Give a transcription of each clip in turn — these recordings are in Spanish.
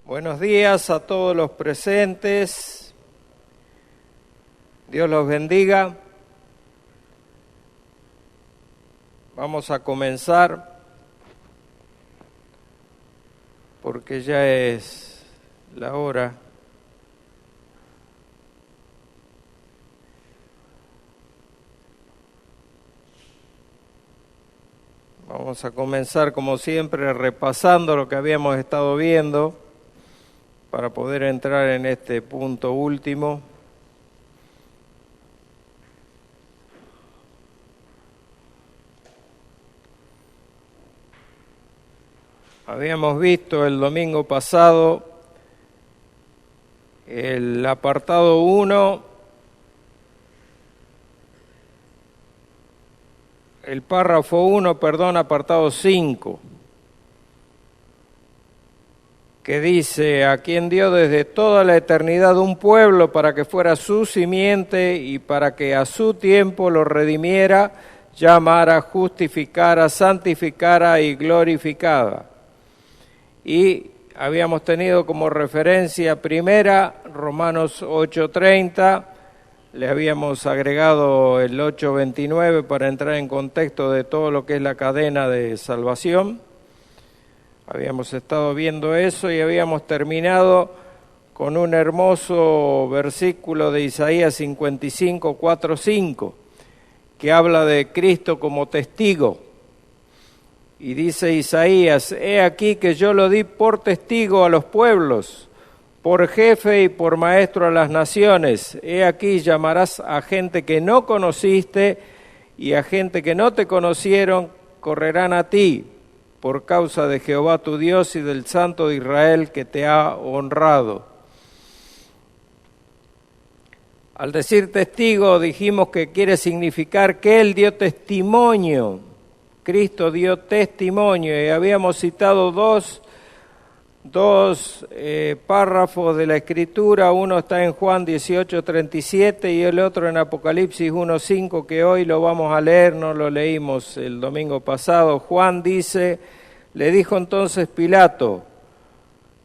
Buenos días a todos los presentes. Dios los bendiga. Vamos a comenzar porque ya es la hora. Vamos a comenzar como siempre repasando lo que habíamos estado viendo para poder entrar en este punto último. Habíamos visto el domingo pasado el apartado 1, el párrafo 1, apartado 5, que dice: a quien dio desde toda la eternidad un pueblo para que fuera su simiente y para que a su tiempo lo redimiera, llamara, justificara, santificara y glorificara. Y habíamos tenido como referencia primera Romanos 8:30, le habíamos agregado el 8:29 para entrar en contexto de todo lo que es la cadena de salvación. Habíamos estado viendo eso y habíamos terminado con un hermoso versículo de Isaías 55, 4, 5, que habla de Cristo como testigo. Y dice Isaías: he aquí que yo lo di por testigo a los pueblos, por jefe y por maestro a las naciones. He aquí llamarás a gente que no conociste, y a gente que no te conocieron correrán a ti, por causa de Jehová tu Dios y del Santo de Israel que te ha honrado. Al decir testigo dijimos que quiere significar que Él dio testimonio. Cristo dio testimonio, y habíamos citado dos párrafos de la Escritura. Uno está en Juan 18:37 y el otro en Apocalipsis 1:5, que hoy lo vamos a leer, no lo leímos el domingo pasado. Juan dice: le dijo entonces Pilato: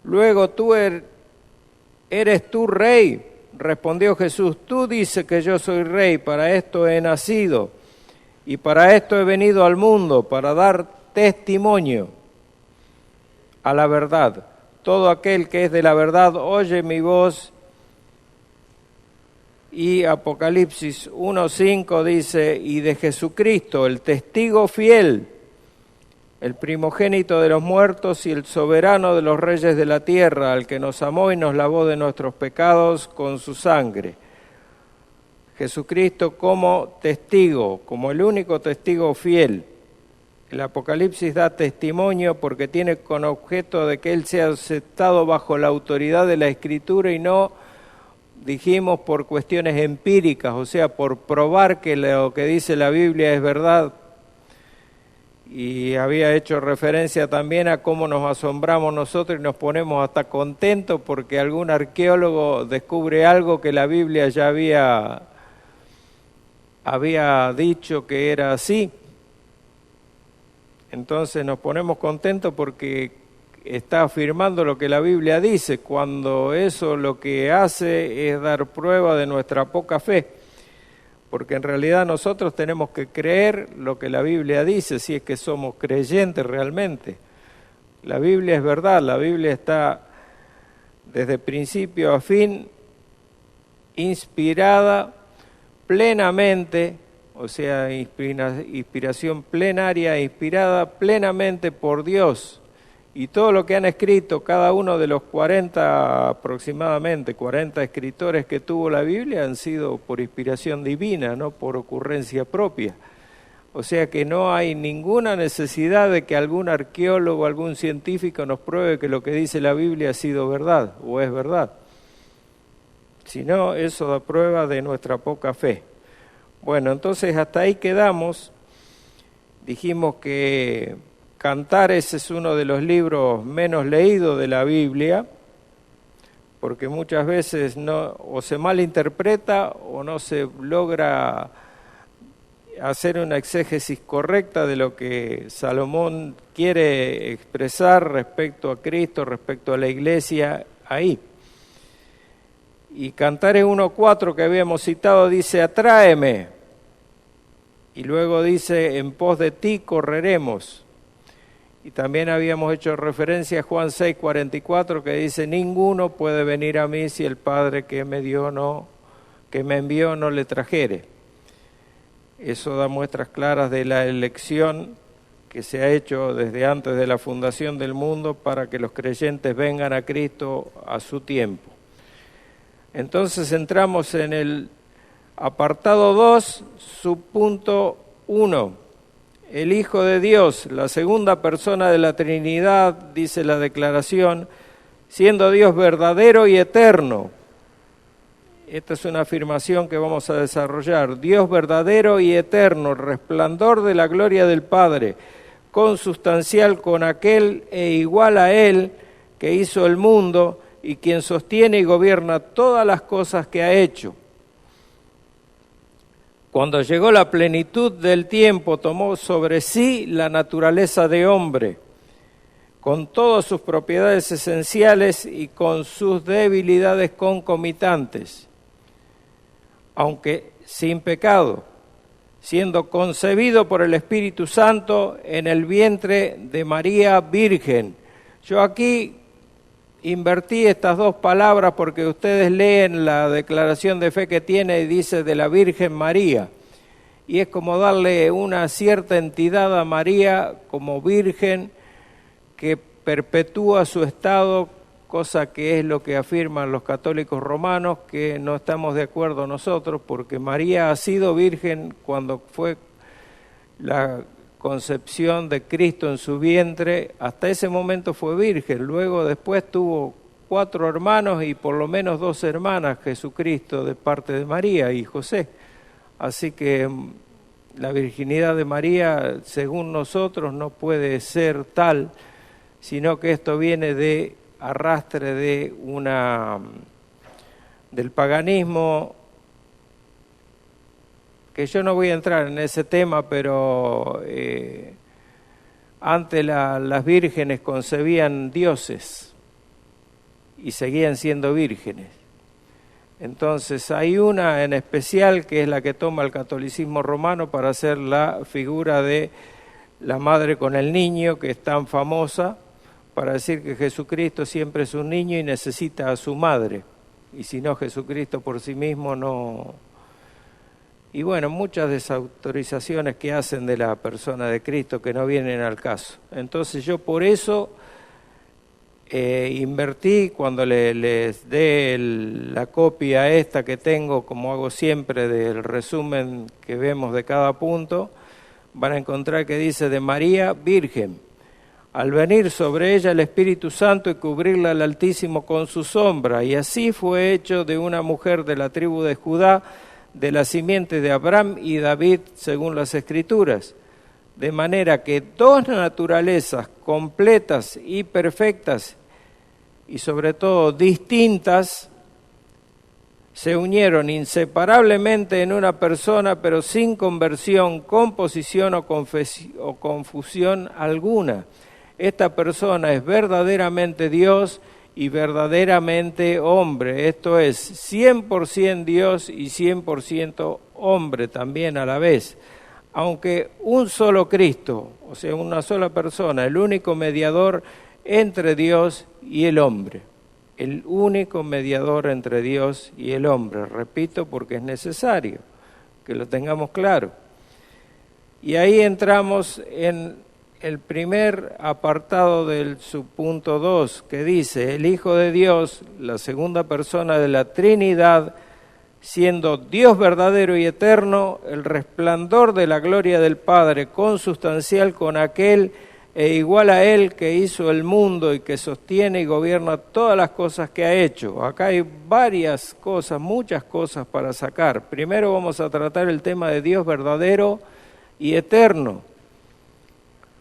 luego ¿eres tú rey? Respondió Jesús: tú dices que yo soy rey, para esto he nacido y para esto he venido al mundo, para dar testimonio a la verdad. Todo aquel que es de la verdad oye mi voz. Y Apocalipsis 1:5 dice: y de Jesucristo, el testigo fiel, el primogénito de los muertos y el soberano de los reyes de la tierra, al que nos amó y nos lavó de nuestros pecados con su sangre. Jesucristo como testigo, como el único testigo fiel. El Apocalipsis da testimonio porque tiene con objeto de que Él sea aceptado bajo la autoridad de la Escritura y no, dijimos, por cuestiones empíricas, o sea, por probar que lo que dice la Biblia es verdad. Y había hecho referencia también a cómo nos asombramos nosotros y nos ponemos hasta contentos porque algún arqueólogo descubre algo que la Biblia ya había dicho que era así. Entonces nos ponemos contentos porque está afirmando lo que la Biblia dice, cuando eso lo que hace es dar prueba de nuestra poca fe. Porque en realidad nosotros tenemos que creer lo que la Biblia dice, si es que somos creyentes realmente. La Biblia es verdad, la Biblia está desde principio a fin inspirada plenamente, o sea, inspiración plenaria, inspirada plenamente por Dios. Y todo lo que han escrito cada uno de los 40 escritores que tuvo la Biblia han sido por inspiración divina, no por ocurrencia propia. O sea que no hay ninguna necesidad de que algún arqueólogo, algún científico nos pruebe que lo que dice la Biblia ha sido verdad o es verdad. Sino eso da prueba de nuestra poca fe. Bueno, entonces hasta ahí quedamos. Dijimos que Cantares es uno de los libros menos leídos de la Biblia, porque muchas veces o se malinterpreta o no se logra hacer una exégesis correcta de lo que Salomón quiere expresar respecto a Cristo, respecto a la iglesia ahí. Y Cantares 1:4 que habíamos citado dice, atráeme. Y luego dice, en pos de ti correremos. Y también habíamos hecho referencia a Juan 6:44 que dice, ninguno puede venir a mí si el Padre que me envió no le trajere. Eso da muestras claras de la elección que se ha hecho desde antes de la fundación del mundo para que los creyentes vengan a Cristo a su tiempo. Entonces entramos en el apartado 2, subpunto 1. El Hijo de Dios, la segunda persona de la Trinidad, dice la declaración, siendo Dios verdadero y eterno. Esta es una afirmación que vamos a desarrollar. Dios verdadero y eterno, resplandor de la gloria del Padre, consustancial con aquel e igual a Él que hizo el mundo y quien sostiene y gobierna todas las cosas que ha hecho. Cuando llegó la plenitud del tiempo, tomó sobre sí la naturaleza de hombre, con todas sus propiedades esenciales y con sus debilidades concomitantes, aunque sin pecado, siendo concebido por el Espíritu Santo en el vientre de María Virgen. Yo aquí invertí estas dos palabras porque ustedes leen la declaración de fe que tiene y dice de la Virgen María. Y es como darle una cierta entidad a María como Virgen que perpetúa su estado, cosa que es lo que afirman los católicos romanos, que no estamos de acuerdo nosotros, porque María ha sido virgen cuando fue la concepción de Cristo en su vientre, hasta ese momento fue virgen, luego después tuvo 4 hermanos y por lo menos 2 hermanas, Jesucristo de parte de María y José. Así que la virginidad de María, según nosotros, no puede ser tal, sino que esto viene de arrastre del paganismo, que yo no voy a entrar en ese tema, pero antes las vírgenes concebían dioses y seguían siendo vírgenes. Entonces hay una en especial que es la que toma el catolicismo romano para hacer la figura de la madre con el niño, que es tan famosa, para decir que Jesucristo siempre es un niño y necesita a su madre, y si no, Jesucristo por sí mismo no. Y bueno, muchas desautorizaciones que hacen de la persona de Cristo que no vienen al caso. Entonces yo por eso invertí, cuando les dé la copia esta que tengo, como hago siempre, del resumen que vemos de cada punto, van a encontrar que dice de María Virgen, al venir sobre ella el Espíritu Santo y cubrirla al Altísimo con su sombra, y así fue hecho de una mujer de la tribu de Judá, de la simiente de Abraham y David, según las Escrituras, de manera que 2 naturalezas completas y perfectas, y sobre todo distintas, se unieron inseparablemente en una persona, pero sin conversión, composición o confusión alguna. Esta persona es verdaderamente Dios y verdaderamente hombre, esto es 100% Dios y 100% hombre también a la vez. Aunque un solo Cristo, o sea, una sola persona, el único mediador entre Dios y el hombre. El único mediador entre Dios y el hombre, repito, porque es necesario que lo tengamos claro. Y ahí entramos en el primer apartado del subpunto 2, que dice, el Hijo de Dios, la segunda persona de la Trinidad, siendo Dios verdadero y eterno, el resplandor de la gloria del Padre, consustancial con aquel e igual a Él que hizo el mundo y que sostiene y gobierna todas las cosas que ha hecho. Acá hay varias cosas, muchas cosas para sacar. Primero vamos a tratar el tema de Dios verdadero y eterno.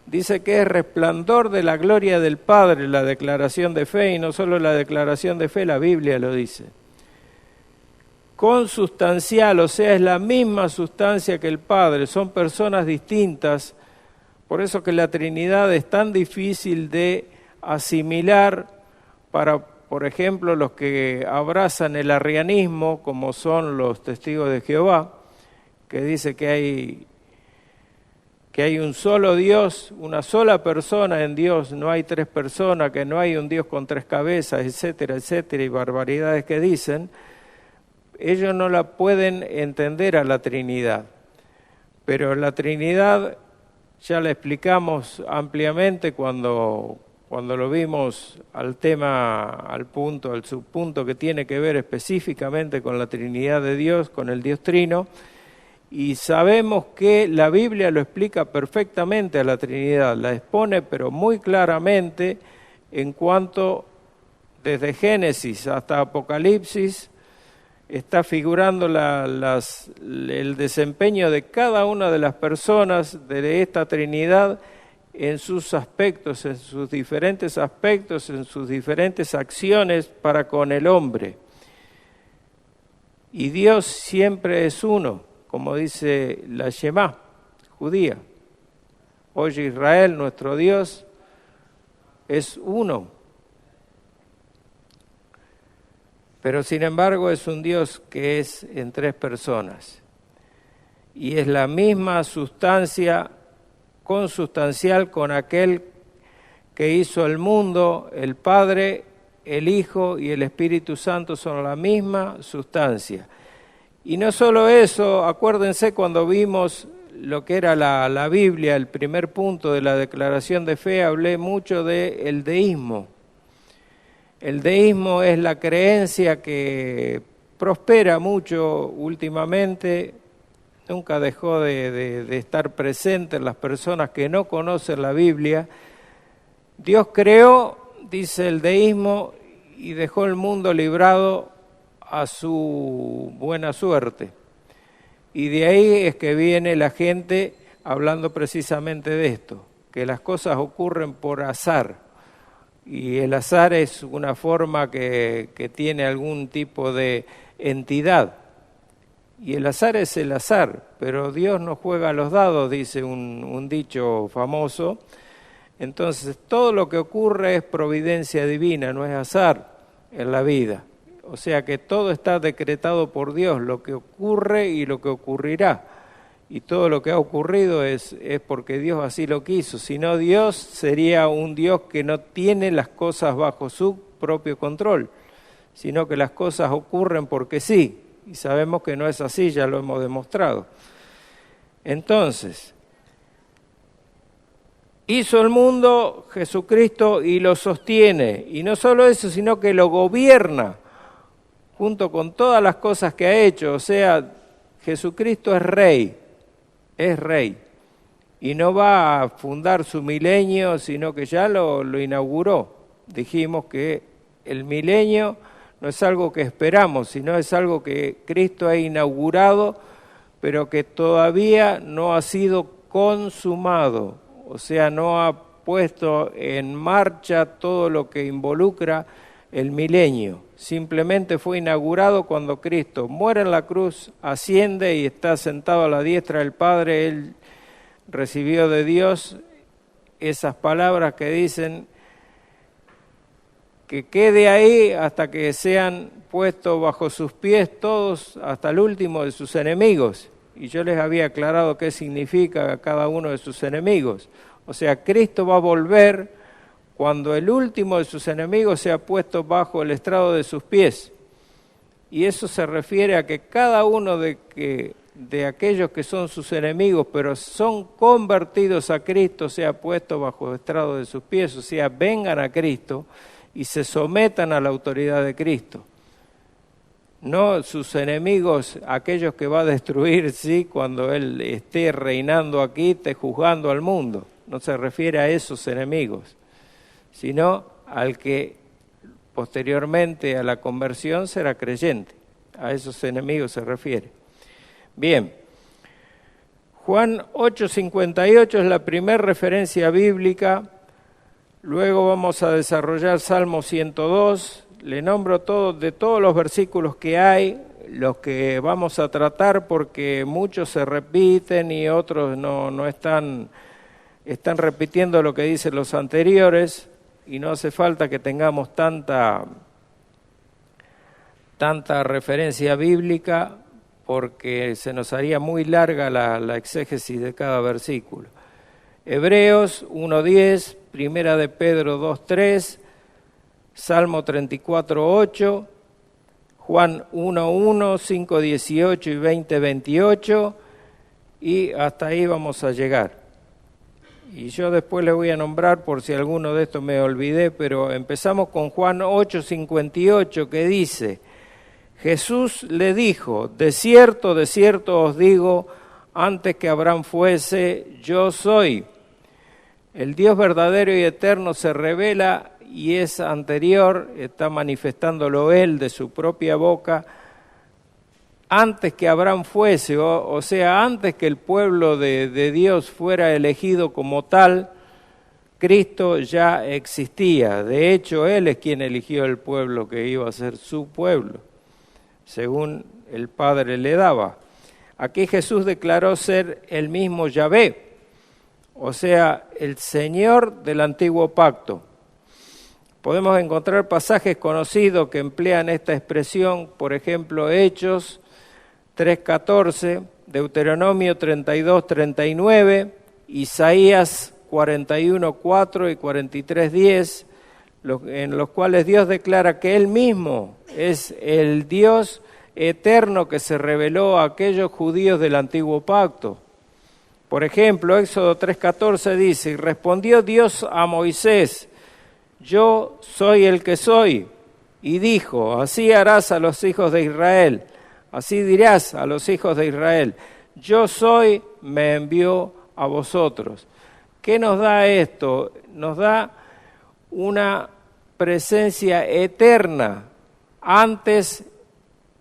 Dice que es resplandor de la gloria del Padre, la declaración de fe, y no solo la declaración de fe, la Biblia lo dice. Consustancial, o sea, es la misma sustancia que el Padre, son personas distintas, por eso que la Trinidad es tan difícil de asimilar para, por ejemplo, los que abrazan el arrianismo, como son los testigos de Jehová, que dice que hay un solo Dios, una sola persona en Dios, no hay tres personas, que no hay un Dios con tres cabezas, etcétera, etcétera, y barbaridades que dicen. Ellos no la pueden entender a la Trinidad, pero la Trinidad ya la explicamos ampliamente cuando lo vimos al subpunto que tiene que ver específicamente con la Trinidad de Dios, con el Dios Trino, y sabemos que la Biblia lo explica perfectamente a la Trinidad, la expone pero muy claramente en cuanto desde Génesis hasta Apocalipsis está figurando el desempeño de cada una de las personas de esta Trinidad en sus aspectos, en sus diferentes aspectos, en sus diferentes acciones para con el hombre. Y Dios siempre es uno, como dice la Shemá judía. Oye Israel, nuestro Dios es uno. Pero sin embargo es un Dios que es en tres personas. Y es la misma sustancia consustancial con aquel que hizo el mundo, el Padre, el Hijo y el Espíritu Santo son la misma sustancia. Y no solo eso, acuérdense cuando vimos lo que era la Biblia, el primer punto de la declaración de fe, hablé mucho del deísmo. El deísmo es la creencia que prospera mucho últimamente, nunca dejó de estar presente en las personas que no conocen la Biblia. Dios creó, dice el deísmo, y dejó el mundo librado a su buena suerte. Y de ahí es que viene la gente hablando precisamente de esto, que las cosas ocurren por azar. Y el azar es una forma que tiene algún tipo de entidad. Y el azar es el azar, pero Dios no juega a los dados, dice un dicho famoso. Entonces, todo lo que ocurre es providencia divina, no es azar en la vida. O sea que todo está decretado por Dios, lo que ocurre y lo que ocurrirá. Y todo lo que ha ocurrido es porque Dios así lo quiso. Si no, Dios sería un Dios que no tiene las cosas bajo su propio control, sino que las cosas ocurren porque sí. Y sabemos que no es así, ya lo hemos demostrado. Entonces, hizo el mundo Jesucristo y lo sostiene. Y no solo eso, sino que lo gobierna junto con todas las cosas que ha hecho. O sea, Jesucristo es rey. Es rey, y no va a fundar su milenio, sino que ya lo inauguró. Dijimos que el milenio no es algo que esperamos, sino es algo que Cristo ha inaugurado, pero que todavía no ha sido consumado, o sea, no ha puesto en marcha todo lo que involucra el milenio. Simplemente fue inaugurado cuando Cristo muere en la cruz, asciende y está sentado a la diestra del Padre. Él recibió de Dios esas palabras que dicen que quede ahí hasta que sean puestos bajo sus pies todos, hasta el último de sus enemigos. Y yo les había aclarado qué significa cada uno de sus enemigos. O sea, Cristo va a volver cuando el último de sus enemigos sea puesto bajo el estrado de sus pies. Y eso se refiere a que cada uno de aquellos que son sus enemigos, pero son convertidos a Cristo, sea puesto bajo el estrado de sus pies, o sea, vengan a Cristo y se sometan a la autoridad de Cristo. No sus enemigos, aquellos que va a destruir, sí, cuando Él esté reinando aquí, esté juzgando al mundo. No se refiere a esos enemigos, sino al que posteriormente a la conversión será creyente. A esos enemigos se refiere. Bien, Juan 8:58 es la primera referencia bíblica. Luego vamos a desarrollar Salmo 102. Le nombro de todos los versículos que hay, los que vamos a tratar porque muchos se repiten y otros no están repitiendo lo que dicen los anteriores y no hace falta que tengamos tanta referencia bíblica porque se nos haría muy larga la exégesis de cada versículo. Hebreos 1:10, Primera de Pedro 2:3, Salmo 34:8, Juan 1:1, 5:18 y 20:28, y hasta ahí vamos a llegar. Y yo después les voy a nombrar por si alguno de estos me olvidé, pero empezamos con Juan 8:58, que dice: Jesús le dijo, de cierto os digo, antes que Abraham fuese, yo soy. El Dios verdadero y eterno se revela y es anterior, está manifestándolo Él de su propia boca, antes que Abraham fuese, o sea, antes que el pueblo de Dios fuera elegido como tal, Cristo ya existía. De hecho, Él es quien eligió el pueblo que iba a ser su pueblo, según el Padre le daba. Aquí Jesús declaró ser el mismo Yahvé, o sea, el Señor del antiguo pacto. Podemos encontrar pasajes conocidos que emplean esta expresión, por ejemplo, Hechos 3:14, Deuteronomio 32:39, Isaías 41:4 y 43:10, en los cuales Dios declara que Él mismo es el Dios eterno que se reveló a aquellos judíos del antiguo pacto. Por ejemplo, Éxodo 3:14 dice: y respondió Dios a Moisés, yo soy el que soy, y dijo, así harás a los hijos de Israel, así dirás a los hijos de Israel, yo soy, me envió a vosotros. ¿Qué nos da esto? Nos da una presencia eterna, antes,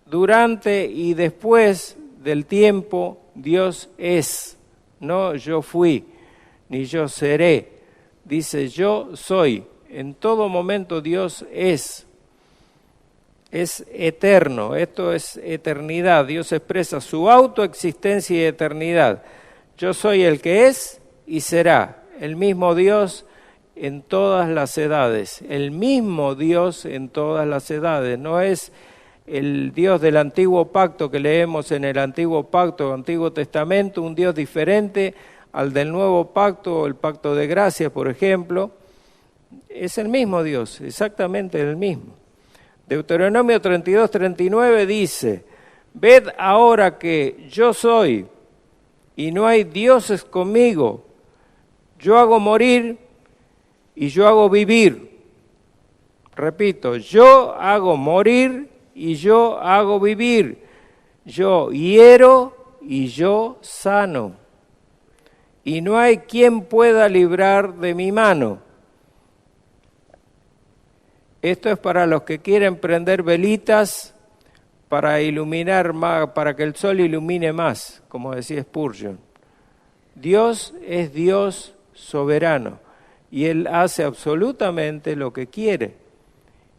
durante y después del tiempo. Dios es, no yo fui, ni yo seré. Dice yo soy. En todo momento Dios es eterno, esto es eternidad. Dios expresa su autoexistencia y eternidad. Yo soy el que es y será, el mismo Dios en todas las edades, el mismo Dios en todas las edades. No es el Dios del antiguo pacto que leemos en el antiguo pacto, Antiguo Testamento, un Dios diferente al del nuevo pacto, el pacto de gracia, por ejemplo. Es el mismo Dios, exactamente el mismo. Deuteronomio 32:39 dice: ved ahora que yo soy y no hay dioses conmigo. Yo hago morir y yo hago vivir. Repito, yo hago morir y yo hago vivir. Yo hiero y yo sano. Y no hay quien pueda librar de mi mano. Esto es para los que quieren prender velitas para iluminar más, para que el sol ilumine más, como decía Spurgeon. Dios es Dios soberano y Él hace absolutamente lo que quiere.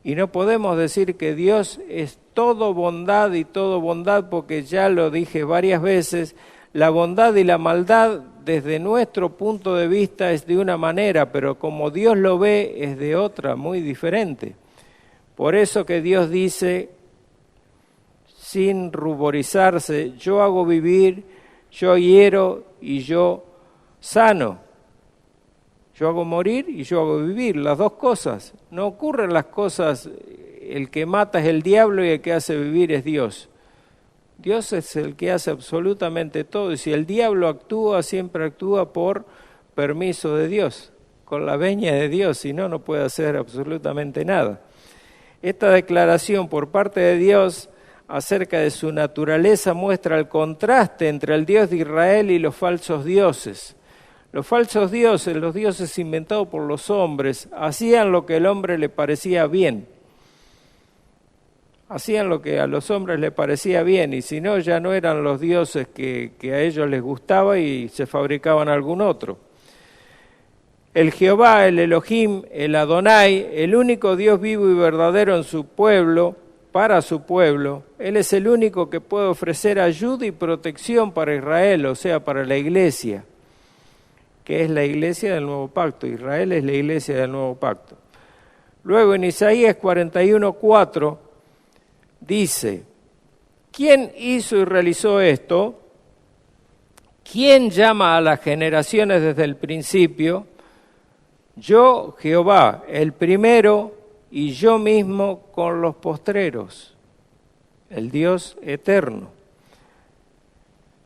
Y no podemos decir que Dios es todo bondad y todo bondad, porque ya lo dije varias veces, la bondad y la maldad desde nuestro punto de vista es de una manera, pero como Dios lo ve es de otra, muy diferente. Por eso que Dios dice, sin ruborizarse, yo hago vivir, yo hiero y yo sano. Yo hago morir y yo hago vivir, las dos cosas. No ocurren las cosas, el que mata es el diablo y el que hace vivir es Dios. Dios es el que hace absolutamente todo, y si el diablo actúa, siempre actúa por permiso de Dios, con la veña de Dios, si no, no puede hacer absolutamente nada. Esta declaración por parte de Dios acerca de su naturaleza muestra el contraste entre el Dios de Israel y los falsos dioses. Los falsos dioses, los dioses inventados por los hombres, hacían lo que al hombre le parecía bien. Hacían lo que a los hombres les parecía bien, y si no, ya no eran los dioses que a ellos les gustaba y se fabricaban algún otro. El Jehová, el Elohim, el Adonai, el único Dios vivo y verdadero en su pueblo, para su pueblo. Él es el único que puede ofrecer ayuda y protección para Israel, o sea, para la iglesia, que es la iglesia del nuevo pacto. Israel es la iglesia del nuevo pacto. Luego en Isaías 41:4 dice: ¿quién hizo y realizó esto? ¿Quién llama a las generaciones desde el principio? Yo, Jehová, el primero, y yo mismo con los postreros, el Dios eterno.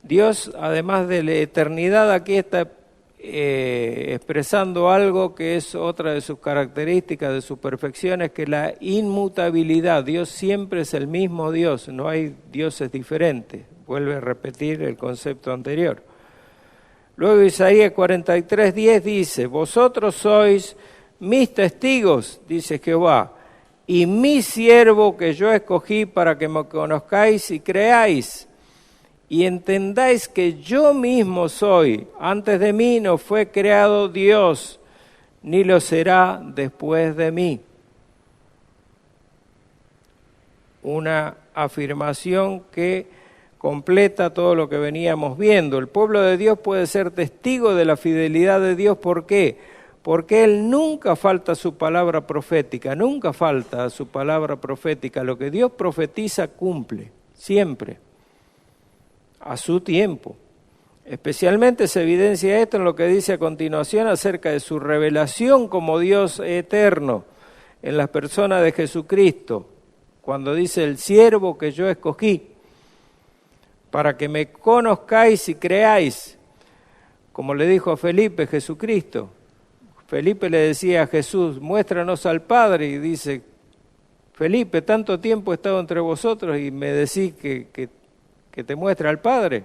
Dios, además de la eternidad, aquí está expresando algo que es otra de sus características, de sus perfecciones, que es la inmutabilidad. Dios siempre es el mismo Dios, no hay dioses diferentes. Vuelve a repetir el concepto anterior. Luego Isaías 43:10 dice: vosotros sois mis testigos, dice Jehová, y mi siervo que yo escogí para que me conozcáis y creáis, y entendáis que yo mismo soy. Antes de mí no fue creado Dios, ni lo será después de mí. Una afirmación que completa todo lo que veníamos viendo. El pueblo de Dios puede ser testigo de la fidelidad de Dios. ¿Por qué? Porque Él nunca falta su palabra profética, nunca falta su palabra profética. Lo que Dios profetiza cumple, siempre, a su tiempo. Especialmente se evidencia esto en lo que dice a continuación acerca de su revelación como Dios eterno en las personas de Jesucristo, cuando dice: el siervo que yo escogí, para que me conozcáis y creáis, como le dijo a Felipe Jesucristo. Felipe le decía a Jesús: muéstranos al Padre, y dice: Felipe, tanto tiempo he estado entre vosotros y me decís que te muestra al Padre.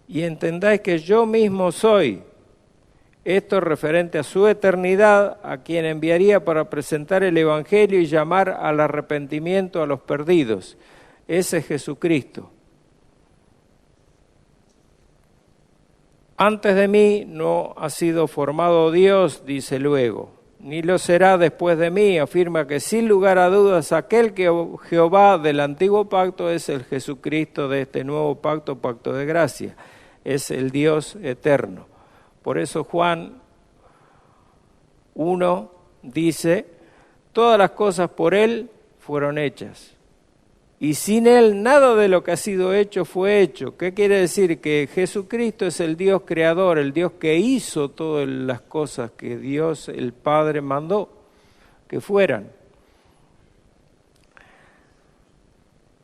Y entendáis que yo mismo soy. Esto es referente a su eternidad, a quien enviaría para presentar el Evangelio y llamar al arrepentimiento a los perdidos. Ese es Jesucristo. Antes de mí no ha sido formado Dios, dice luego, ni lo será después de mí. Afirma que sin lugar a dudas aquel que Jehová del antiguo pacto es el Jesucristo de este nuevo pacto, pacto de gracia. Es el Dios eterno. Por eso Juan 1 dice: todas las cosas por Él fueron hechas, y sin Él nada de lo que ha sido hecho fue hecho. ¿Qué quiere decir? Que Jesucristo es el Dios creador, el Dios que hizo todas las cosas que Dios el Padre mandó que fueran.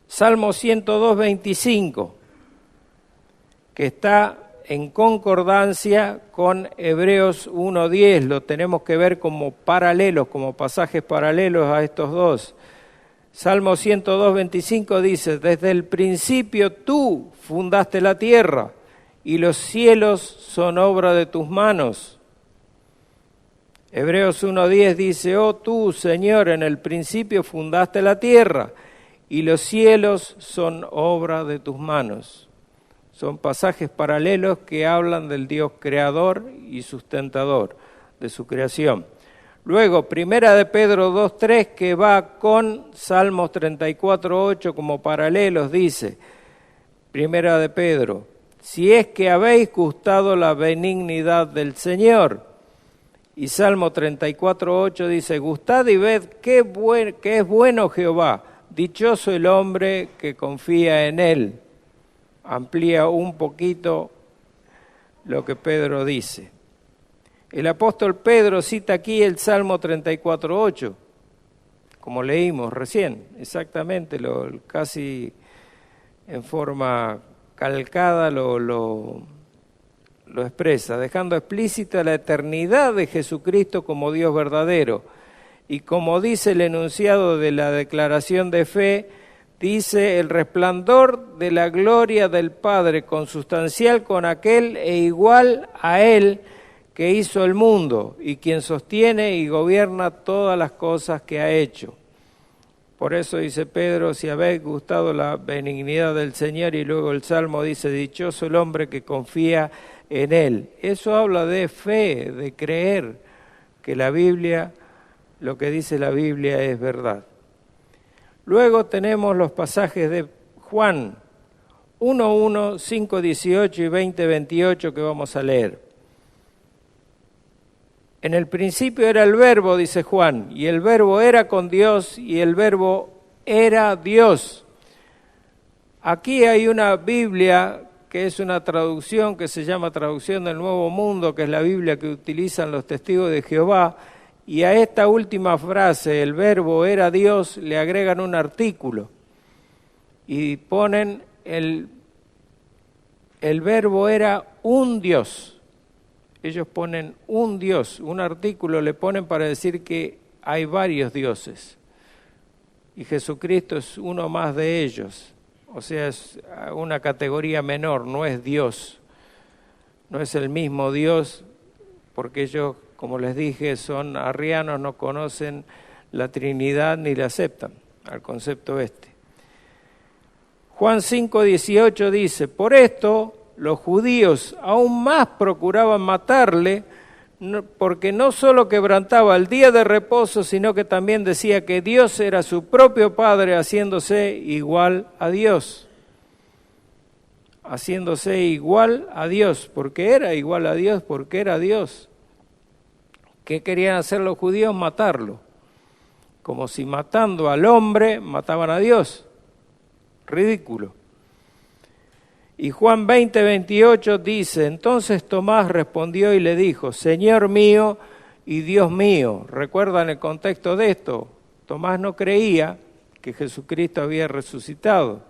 Salmo 102:25, que está en concordancia con Hebreos 1:10, lo tenemos que ver como paralelos, como pasajes paralelos a estos dos. Salmo 102:25 dice: desde el principio tú fundaste la tierra, y los cielos son obra de tus manos. Hebreos 1:10 dice: oh tú, Señor, en el principio fundaste la tierra, y los cielos son obra de tus manos. Son pasajes paralelos que hablan del Dios creador y sustentador de su creación. Luego, Primera de Pedro 2:3, que va con Salmos 34:8 como paralelos, dice, Primera de Pedro: si es que habéis gustado la benignidad del Señor. Y Salmo 34:8 dice: gustad y ved que es bueno Jehová, dichoso el hombre que confía en Él. Amplía un poquito lo que Pedro dice. El apóstol Pedro cita aquí el Salmo 34:8, como leímos recién, exactamente, casi en forma calcada lo expresa, dejando explícita la eternidad de Jesucristo como Dios verdadero. Y como dice el enunciado de la declaración de fe, dice: el resplandor de la gloria del Padre, consustancial con aquel e igual a Él que hizo el mundo y quien sostiene y gobierna todas las cosas que ha hecho. Por eso dice Pedro: si habéis gustado la benignidad del Señor, y luego el Salmo dice: dichoso el hombre que confía en Él. Eso habla de fe, de creer que la Biblia lo que dice la Biblia es verdad. Luego tenemos los pasajes de Juan 1:1, 5:18 y 20:28 que vamos a leer. En el principio era el Verbo, dice Juan, y el Verbo era con Dios y el Verbo era Dios. Aquí hay una Biblia que es una traducción que se llama Traducción del Nuevo Mundo, que es la Biblia que utilizan los testigos de Jehová, y a esta última frase, el Verbo era Dios, le agregan un artículo y ponen el Verbo era un Dios. Ellos ponen un Dios, un artículo le ponen para decir que hay varios dioses y Jesucristo es uno más de ellos. O sea, es una categoría menor, no es Dios, no es el mismo Dios, porque ellos, como les dije, son arrianos, no conocen la Trinidad ni la aceptan, al concepto este. Juan 5:18 dice, por esto los judíos aún más procuraban matarle, porque no solo quebrantaba el día de reposo, sino que también decía que Dios era su propio Padre, haciéndose igual a Dios. Haciéndose igual a Dios, porque era igual a Dios, porque era Dios. ¿Qué querían hacer los judíos? Matarlo. Como si matando al hombre mataban a Dios. Ridículo. Y Juan 20:28 dice, entonces Tomás respondió y le dijo, Señor mío y Dios mío. ¿Recuerdan el contexto de esto? Tomás no creía que Jesucristo había resucitado,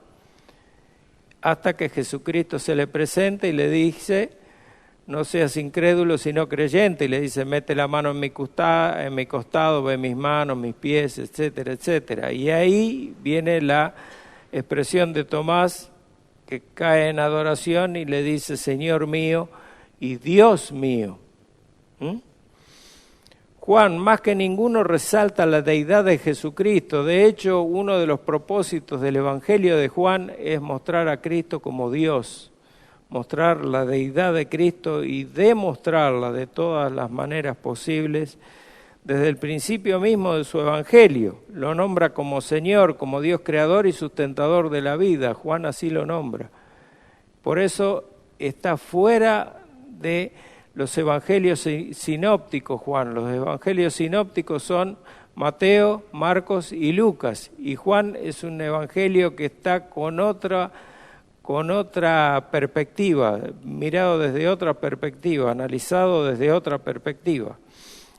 hasta que Jesucristo se le presenta y le dice, no seas incrédulo sino creyente, y le dice, mete la mano en mi costado, ve mis manos, mis pies, etcétera, etcétera. Y ahí viene la expresión de Tomás, que cae en adoración y le dice, Señor mío y Dios mío. Juan, más que ninguno, resalta la deidad de Jesucristo. De hecho, uno de los propósitos del Evangelio de Juan es mostrar a Cristo como Dios, mostrar la deidad de Cristo y demostrarla de todas las maneras posibles. Desde el principio mismo de su Evangelio, lo nombra como Señor, como Dios creador y sustentador de la vida. Juan así lo nombra. Por eso está fuera de los evangelios sinópticos, Juan. Los evangelios sinópticos son Mateo, Marcos y Lucas. Y Juan es un evangelio que está con otra perspectiva, mirado desde otra perspectiva, analizado desde otra perspectiva.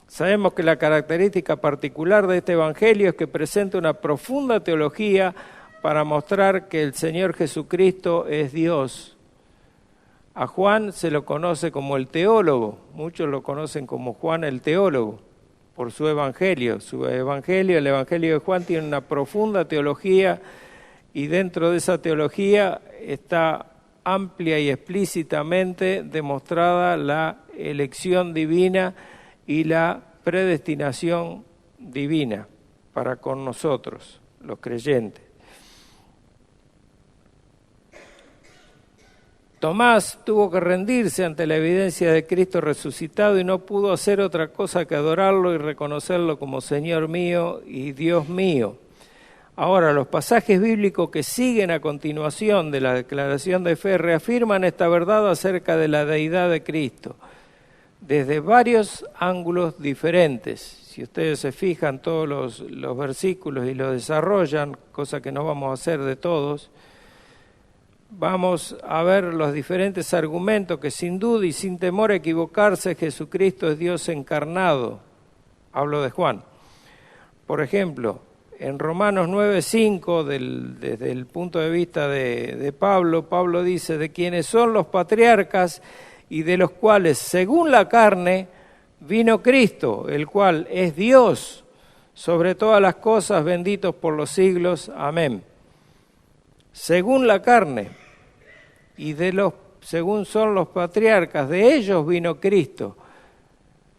Sabemos que la característica particular de este evangelio es que presenta una profunda teología para mostrar que el Señor Jesucristo es Dios. A Juan se lo conoce como el teólogo, muchos lo conocen como Juan el teólogo, por su evangelio. Su evangelio, el evangelio de Juan, tiene una profunda teología y dentro de esa teología está amplia y explícitamente demostrada la elección divina y la predestinación divina para con nosotros, los creyentes. Tomás tuvo que rendirse ante la evidencia de Cristo resucitado y no pudo hacer otra cosa que adorarlo y reconocerlo como Señor mío y Dios mío. Ahora, los pasajes bíblicos que siguen a continuación de la declaración de fe reafirman esta verdad acerca de la deidad de Cristo, desde varios ángulos diferentes. Si ustedes se fijan todos los versículos y los desarrollan, cosa que no vamos a hacer de todos, vamos a ver los diferentes argumentos que sin duda y sin temor a equivocarse, Jesucristo es Dios encarnado. Hablo de Juan. Por ejemplo, en Romanos 9:5, desde el punto de vista de Pablo dice, de quienes son los patriarcas y de los cuales, según la carne, vino Cristo, el cual es Dios, sobre todas las cosas, benditos por los siglos. Amén. Según la carne, y según son los patriarcas, de ellos vino Cristo.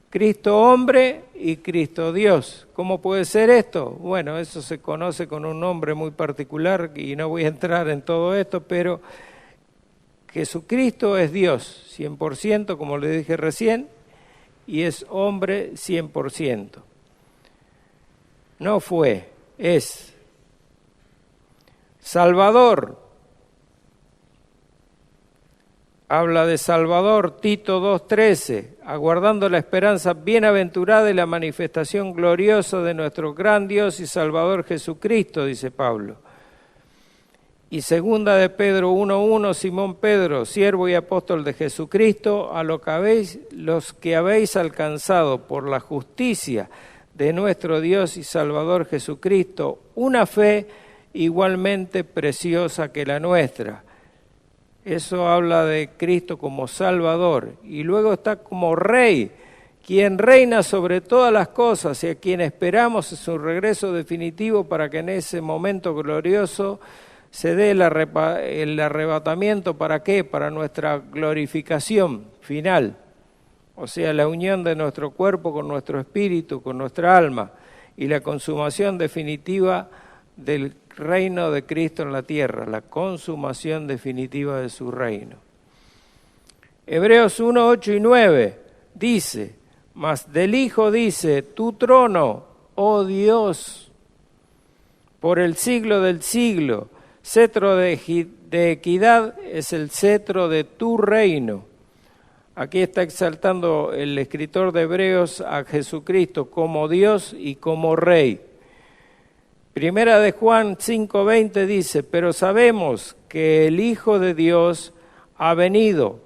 Cristo hombre y Cristo Dios. ¿Cómo puede ser esto? Bueno, eso se conoce con un nombre muy particular y no voy a entrar en todo esto, pero Jesucristo es Dios 100%, como le dije recién, y es hombre 100%. no fue, es. Salvador. Habla de Salvador, Tito 2:13, aguardando la esperanza bienaventurada y la manifestación gloriosa de nuestro gran Dios y Salvador Jesucristo, dice Pablo. Y segunda de Pedro 1:1, Simón Pedro, siervo y apóstol de Jesucristo, a los que habéis alcanzado por la justicia de nuestro Dios y Salvador Jesucristo, una fe igualmente preciosa que la nuestra. Eso habla de Cristo como Salvador. Y luego está como Rey, quien reina sobre todas las cosas y a quien esperamos su regreso definitivo para que en ese momento glorioso se dé el arrebatamiento. ¿Para qué? Para nuestra glorificación final. O sea, la unión de nuestro cuerpo con nuestro espíritu, con nuestra alma y la consumación definitiva del reino de Cristo en la tierra, la consumación definitiva de su reino. Hebreos 1, 8 y 9 dice, mas del Hijo dice, tu trono, oh Dios, por el siglo del siglo, cetro de equidad es el cetro de tu reino. Aquí está exaltando el escritor de Hebreos a Jesucristo como Dios y como Rey. Primera de Juan 5:20 dice, pero sabemos que el Hijo de Dios ha venido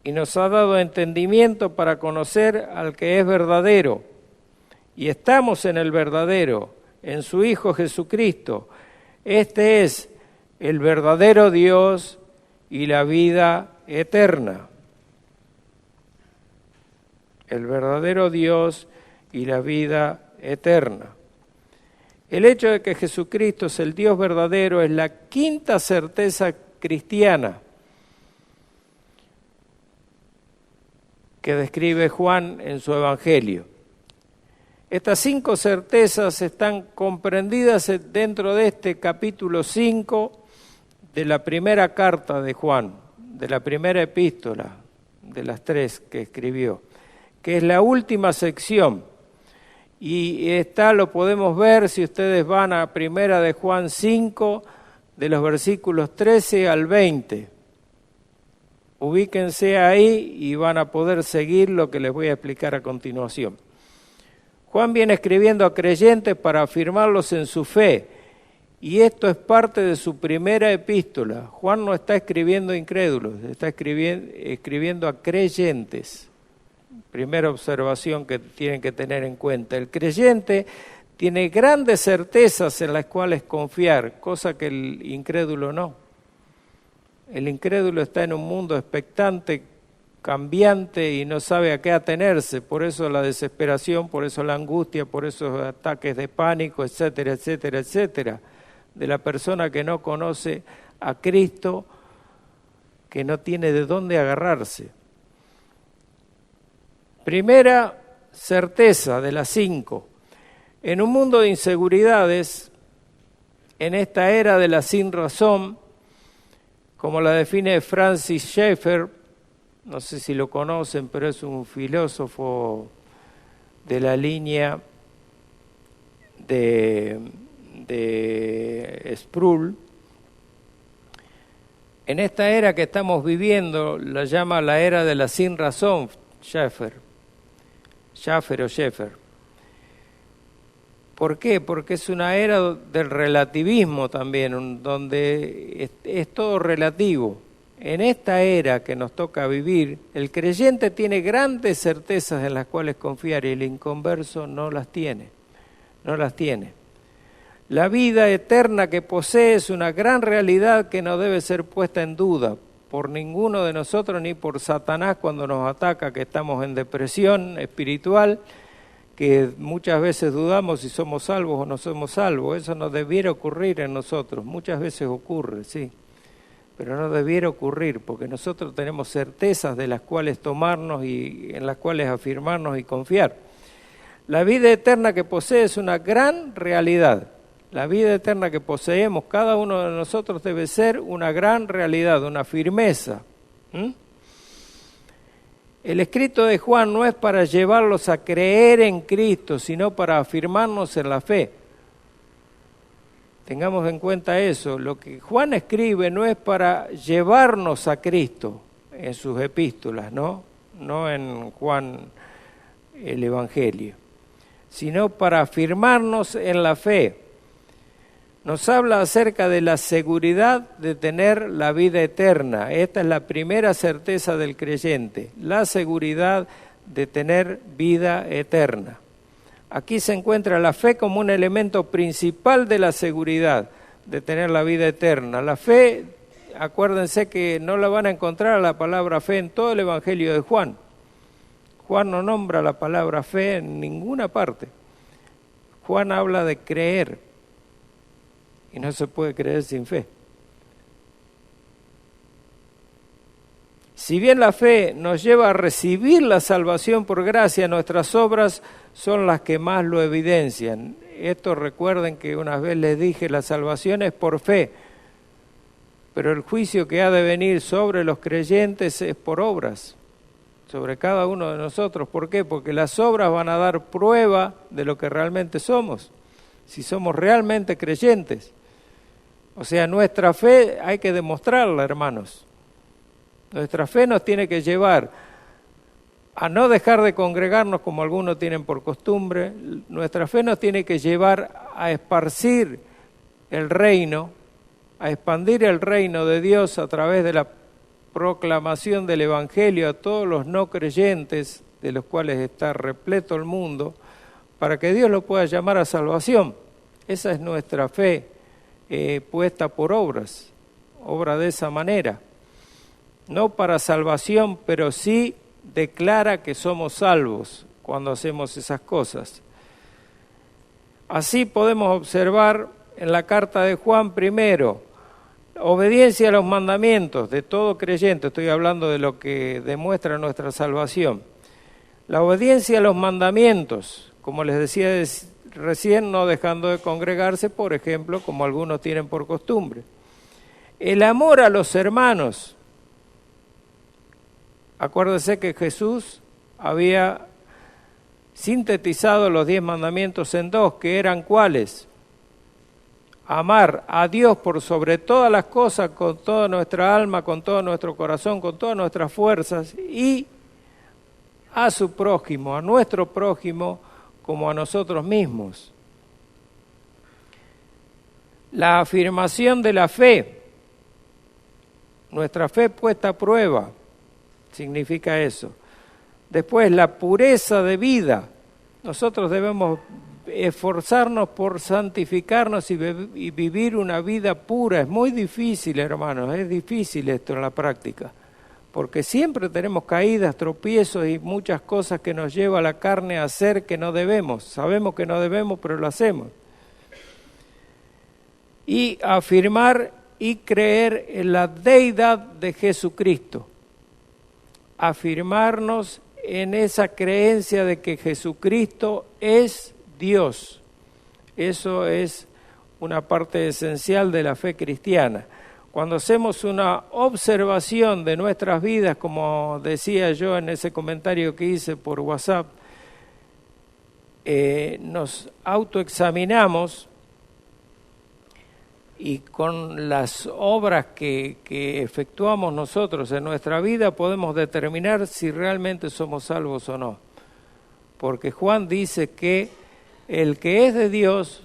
y nos ha dado entendimiento para conocer al que es verdadero. Y estamos en el verdadero, en su Hijo Jesucristo. Este es el verdadero Dios y la vida eterna. El verdadero Dios y la vida eterna. El hecho de que Jesucristo es el Dios verdadero es la quinta certeza cristiana que describe Juan en su Evangelio. Estas 5 certezas están comprendidas dentro de este capítulo 5 de la primera carta de Juan, de la primera epístola, de las 3 que escribió, que es la última sección. Y lo podemos ver si ustedes van a primera de Juan 5, de los versículos 13 al 20. Ubíquense ahí y van a poder seguir lo que les voy a explicar a continuación. Juan viene escribiendo a creyentes para afirmarlos en su fe, y esto es parte de su primera epístola. Juan no está escribiendo a incrédulos, está escribiendo a creyentes. Primera observación que tienen que tener en cuenta. El creyente tiene grandes certezas en las cuales confiar, cosa que el incrédulo no. El incrédulo está en un mundo expectante, cambiante y no sabe a qué atenerse. Por eso la desesperación, por eso la angustia, por esos ataques de pánico, etcétera, etcétera, etcétera. De la persona que no conoce a Cristo, que no tiene de dónde agarrarse. Primera certeza de las 5. En un mundo de inseguridades, en esta era de la sin razón, como la define Francis Schaeffer, no sé si lo conocen, pero es un filósofo de la línea de Sproul. En esta era que estamos viviendo, la llama la era de la sin razón, Schaeffer. ¿Por qué? Porque es una era del relativismo también, donde es todo relativo. En esta era que nos toca vivir, el creyente tiene grandes certezas en las cuales confiar y el inconverso no las tiene. La vida eterna que posee es una gran realidad que no debe ser puesta en duda por ninguno de nosotros ni por Satanás cuando nos ataca, que estamos en depresión espiritual, que muchas veces dudamos si somos salvos o no somos salvos. Eso no debiera ocurrir en nosotros. Muchas veces ocurre, sí, pero no debiera ocurrir porque nosotros tenemos certezas de las cuales tomarnos y en las cuales afirmarnos y confiar. La vida eterna que posee es una gran realidad. La vida eterna que poseemos, cada uno de nosotros debe ser una gran realidad, una firmeza. El escrito de Juan no es para llevarlos a creer en Cristo, sino para afirmarnos en la fe. Tengamos en cuenta eso. Lo que Juan escribe no es para llevarnos a Cristo en sus epístolas, no en Juan el Evangelio, sino para afirmarnos en la fe. Nos habla acerca de la seguridad de tener la vida eterna. Esta es la primera certeza del creyente, la seguridad de tener vida eterna. Aquí se encuentra la fe como un elemento principal de la seguridad de tener la vida eterna. La fe, acuérdense que no la van a encontrar la palabra fe en todo el Evangelio de Juan. Juan no nombra la palabra fe en ninguna parte. Juan habla de creer. Y no se puede creer sin fe. Si bien la fe nos lleva a recibir la salvación por gracia, nuestras obras son las que más lo evidencian. Esto recuerden que una vez les dije, la salvación es por fe, pero el juicio que ha de venir sobre los creyentes es por obras, sobre cada uno de nosotros. ¿Por qué? Porque las obras van a dar prueba de lo que realmente somos, si somos realmente creyentes. O sea, nuestra fe hay que demostrarla, hermanos. Nuestra fe nos tiene que llevar a no dejar de congregarnos como algunos tienen por costumbre. Nuestra fe nos tiene que llevar a esparcir el reino, a expandir el reino de Dios a través de la proclamación del Evangelio a todos los no creyentes, de los cuales está repleto el mundo, para que Dios lo pueda llamar a salvación. Esa es nuestra fe. Puesta por obras, obra de esa manera, no para salvación, pero sí declara que somos salvos cuando hacemos esas cosas. Así podemos observar en la carta de Juan primero, obediencia a los mandamientos de todo creyente, estoy hablando de lo que demuestra nuestra salvación. La obediencia a los mandamientos, como les decía recién, no dejando de congregarse, por ejemplo, como algunos tienen por costumbre. El amor a los hermanos. Acuérdense que Jesús había sintetizado los 10 mandamientos en 2, que eran ¿cuáles? Amar a Dios por sobre todas las cosas, con toda nuestra alma, con todo nuestro corazón, con todas nuestras fuerzas, y a su prójimo, a nuestro prójimo, como a nosotros mismos. La afirmación de la fe, nuestra fe puesta a prueba, significa eso. Después, la pureza de vida. Nosotros debemos esforzarnos por santificarnos y vivir una vida pura. Es muy difícil, hermanos, es difícil esto en la práctica, porque siempre tenemos caídas, tropiezos y muchas cosas que nos lleva la carne a hacer que no debemos. Sabemos que no debemos, pero lo hacemos. Y afirmar y creer en la deidad de Jesucristo. Afirmarnos en esa creencia de que Jesucristo es Dios. Eso es una parte esencial de la fe cristiana. Cuando hacemos una observación de nuestras vidas, como decía yo en ese comentario que hice por WhatsApp, nos autoexaminamos y con las obras que efectuamos nosotros en nuestra vida podemos determinar si realmente somos salvos o no. Porque Juan dice que el que es de Dios,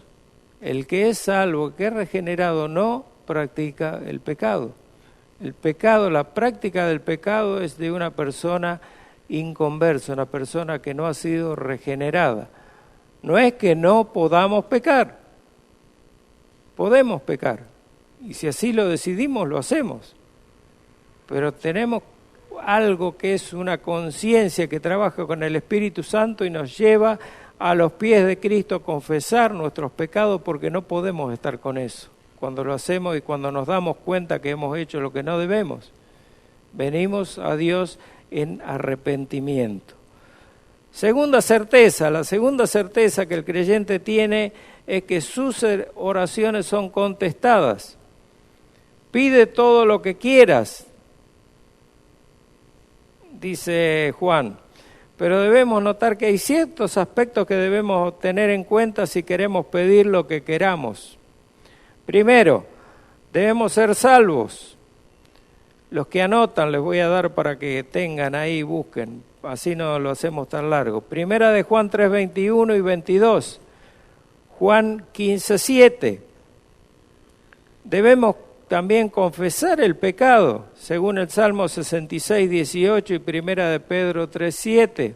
el que es salvo, el que es regenerado, no practica el pecado. El pecado, la práctica del pecado es de una persona inconversa, una persona que no ha sido regenerada. No es que no podamos pecar, podemos pecar, y si así lo decidimos, lo hacemos. Pero tenemos algo que es una conciencia que trabaja con el Espíritu Santo y nos lleva a los pies de Cristo a confesar nuestros pecados, porque no podemos estar con eso. Cuando lo hacemos y cuando nos damos cuenta que hemos hecho lo que no debemos, venimos a Dios en arrepentimiento. Segunda certeza, la segunda certeza que el creyente tiene es que sus oraciones son contestadas. Pide todo lo que quieras. dice Juan, pero debemos notar que hay ciertos aspectos que debemos tener en cuenta si queremos pedir lo que queramos. Primero, debemos ser salvos. Los que anotan les voy a dar para que tengan ahí, busquen, así no lo hacemos tan largo. Primera de Juan 3, 21 y 22, Juan 15, 7. Debemos también confesar el pecado, según el Salmo 66, 18 y Primera de Pedro 3, 7.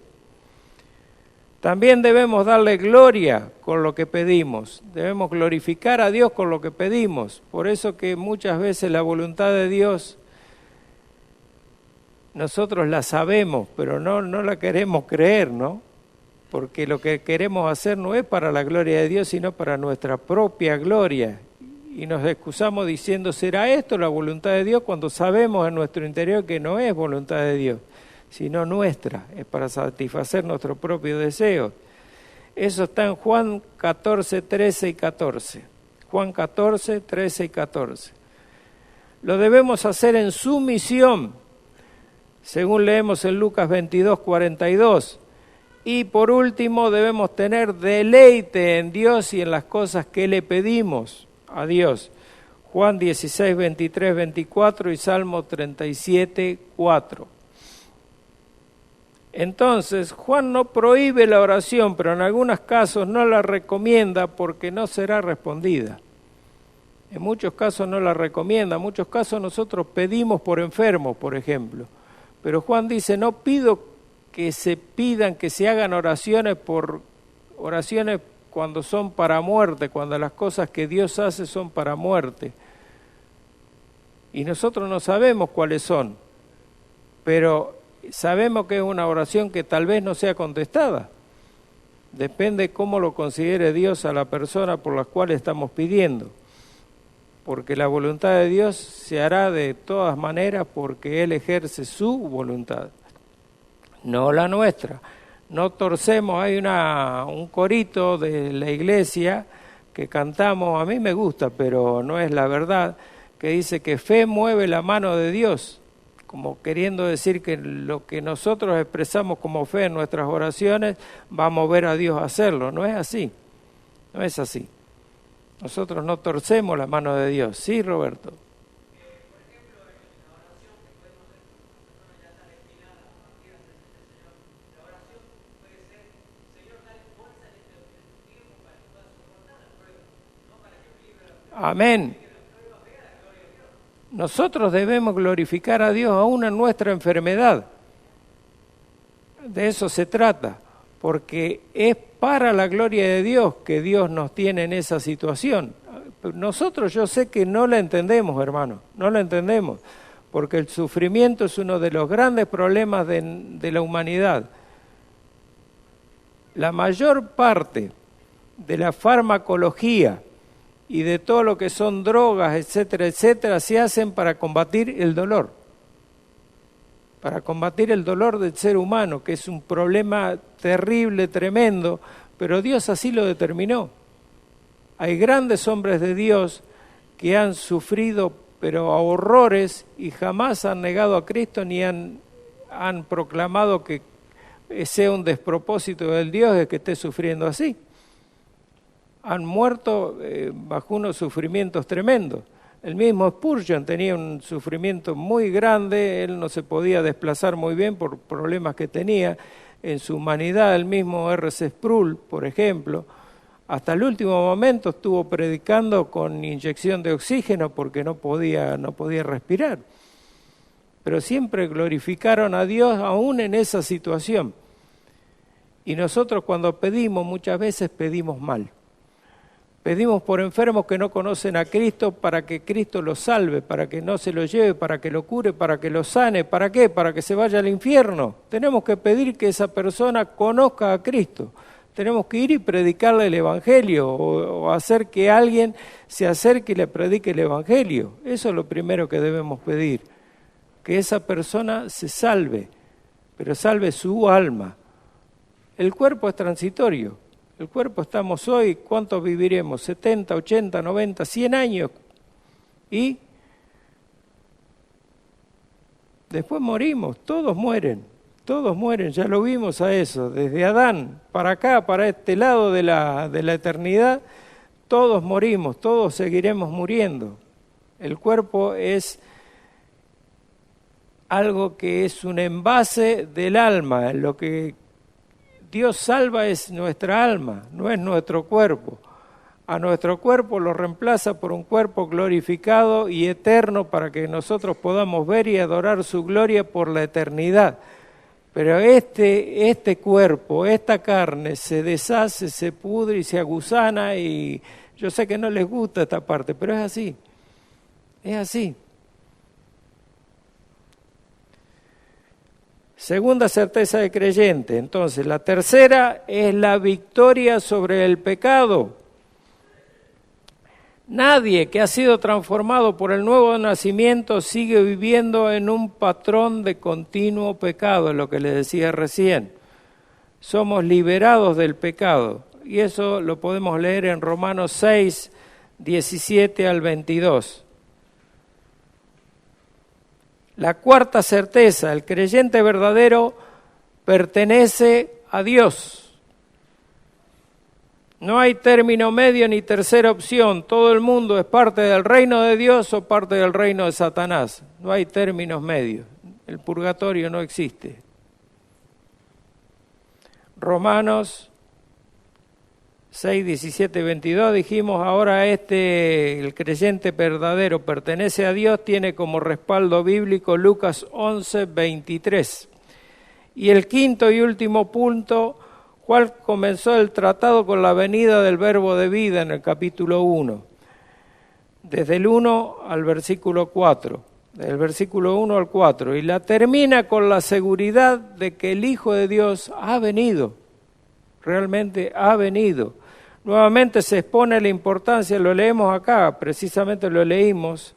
También debemos darle gloria con lo que pedimos, debemos glorificar a Dios con lo que pedimos. Por eso que muchas veces la voluntad de Dios nosotros la sabemos, pero no la queremos creer, ¿no? Porque lo que queremos hacer no es para la gloria de Dios, sino para nuestra propia gloria. Y nos excusamos diciendo, ¿será esto la voluntad de Dios? Cuando sabemos en nuestro interior que no es voluntad de Dios, sino nuestra, es para satisfacer nuestro propio deseo. Eso está en Juan 14, 13 y 14. Juan 14, 13 y 14. Lo debemos hacer en sumisión, según leemos en Lucas 22, 42. Y por último, debemos tener deleite en Dios y en las cosas que le pedimos a Dios. Juan 16, 23, 24 y Salmo 37, 4. Entonces, Juan no prohíbe la oración, pero en algunos casos no la recomienda porque no será respondida. En muchos casos no la recomienda, en muchos casos nosotros pedimos por enfermos, por ejemplo. Pero Juan dice, no pido que se hagan oraciones cuando son para muerte, cuando las cosas que Dios hace son para muerte. Y nosotros no sabemos cuáles son, pero sabemos que es una oración que tal vez no sea contestada. Depende cómo lo considere Dios a la persona por la cual estamos pidiendo. Porque la voluntad de Dios se hará de todas maneras porque Él ejerce su voluntad, no la nuestra. No torcemos, hay un corito de la iglesia que cantamos, a mí me gusta, pero no es la verdad, que dice que fe mueve la mano de Dios, como queriendo decir que lo que nosotros expresamos como fe en nuestras oraciones va a mover a Dios a hacerlo. No es así, no es así. Nosotros no torcemos la mano de Dios. ¿Sí, Roberto? Por ejemplo, en la oración que podemos hacer cuando una persona ya está destinada a partir del Señor, la oración puede ser, Señor, dale fuerza en este tiempo para que pueda soportar la prueba, no para que libre la prueba. Amén. Que la prueba vea la gloria de Dios. Nosotros debemos glorificar a Dios aún en nuestra enfermedad. De eso se trata, porque es para la gloria de Dios que Dios nos tiene en esa situación. Nosotros yo sé que no la entendemos, hermano, no la entendemos, porque el sufrimiento es uno de los grandes problemas de la humanidad. La mayor parte de la farmacología y de todo lo que son drogas, etcétera, etcétera, se hacen para combatir el dolor. Para combatir el dolor del ser humano, que es un problema terrible, tremendo, pero Dios así lo determinó. Hay grandes hombres de Dios que han sufrido, pero a horrores, y jamás han negado a Cristo ni han proclamado que sea un despropósito del Dios el que esté sufriendo así. Han muerto bajo unos sufrimientos tremendos. El mismo Spurgeon tenía un sufrimiento muy grande, él no se podía desplazar muy bien por problemas que tenía en su humanidad. El mismo R.C. Sproul, por ejemplo, hasta el último momento estuvo predicando con inyección de oxígeno porque no podía respirar. Pero siempre glorificaron a Dios aún en esa situación. Y nosotros cuando pedimos, muchas veces pedimos mal. Pedimos por enfermos que no conocen a Cristo para que Cristo los salve, para que no se los lleve, para que lo cure, para que lo sane. ¿Para qué? Para que se vaya al infierno. Tenemos que pedir que esa persona conozca a Cristo. Tenemos que ir y predicarle el Evangelio o hacer que alguien se acerque y le predique el Evangelio. Eso es lo primero que debemos pedir, que esa persona se salve, pero salve su alma. El cuerpo es transitorio. El cuerpo estamos hoy, ¿cuántos viviremos? 70, 80, 90, 100 años. Y después morimos, todos mueren. Todos mueren, ya lo vimos a eso, desde Adán para acá, para este lado de la eternidad, todos morimos, todos seguiremos muriendo. El cuerpo es algo que es un envase del alma, lo que Dios salva es nuestra alma, no es nuestro cuerpo. A nuestro cuerpo lo reemplaza por un cuerpo glorificado y eterno para que nosotros podamos ver y adorar su gloria por la eternidad. Pero este cuerpo, esta carne se deshace, se pudre y se agusana, y yo sé que no les gusta esta parte, pero es así, es así. Segunda certeza de creyente. Entonces, la tercera es la victoria sobre el pecado. Nadie que ha sido transformado por el nuevo nacimiento sigue viviendo en un patrón de continuo pecado, es lo que les decía recién. Somos liberados del pecado, y eso lo podemos leer en Romanos 6, 17 al 22. La cuarta certeza, el creyente verdadero pertenece a Dios. No hay término medio ni tercera opción. Todo el mundo es parte del reino de Dios o parte del reino de Satanás. No hay términos medios. El purgatorio no existe. Romanos 6, 17, 22 dijimos, ahora el creyente verdadero pertenece a Dios, tiene como respaldo bíblico Lucas 11, 23. Y el quinto y último punto, Juan comenzó el tratado con la venida del verbo de vida en el capítulo 1, desde el 1 al versículo 4, del versículo 1 al 4, y la termina con la seguridad de que el Hijo de Dios ha venido, realmente ha venido. Nuevamente se expone la importancia, lo leemos acá, precisamente lo leímos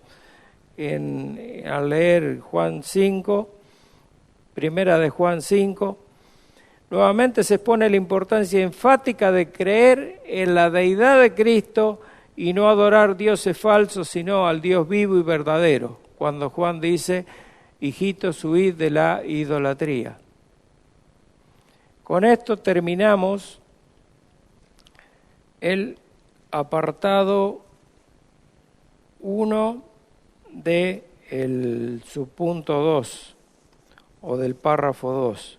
al leer Juan 5, primera de Juan 5, nuevamente se expone la importancia enfática de creer en la deidad de Cristo y no adorar dioses falsos, sino al Dios vivo y verdadero, cuando Juan dice, hijitos, huid de la idolatría. Con esto terminamos el apartado 1 de el subpunto 2 o del párrafo 2.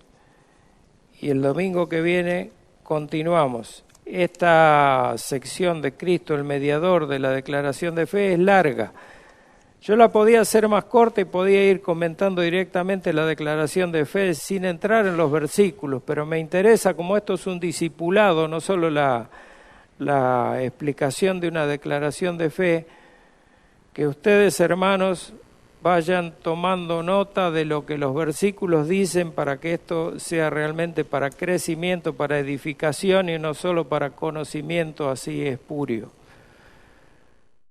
Y el domingo que viene continuamos. Esta sección de Cristo, el mediador de la declaración de fe, es larga. Yo la podía hacer más corta y podía ir comentando directamente la declaración de fe sin entrar en los versículos, pero me interesa, como esto es un discipulado, no solo la explicación de una declaración de fe, que ustedes, hermanos, vayan tomando nota de lo que los versículos dicen para que esto sea realmente para crecimiento, para edificación y no solo para conocimiento así espurio.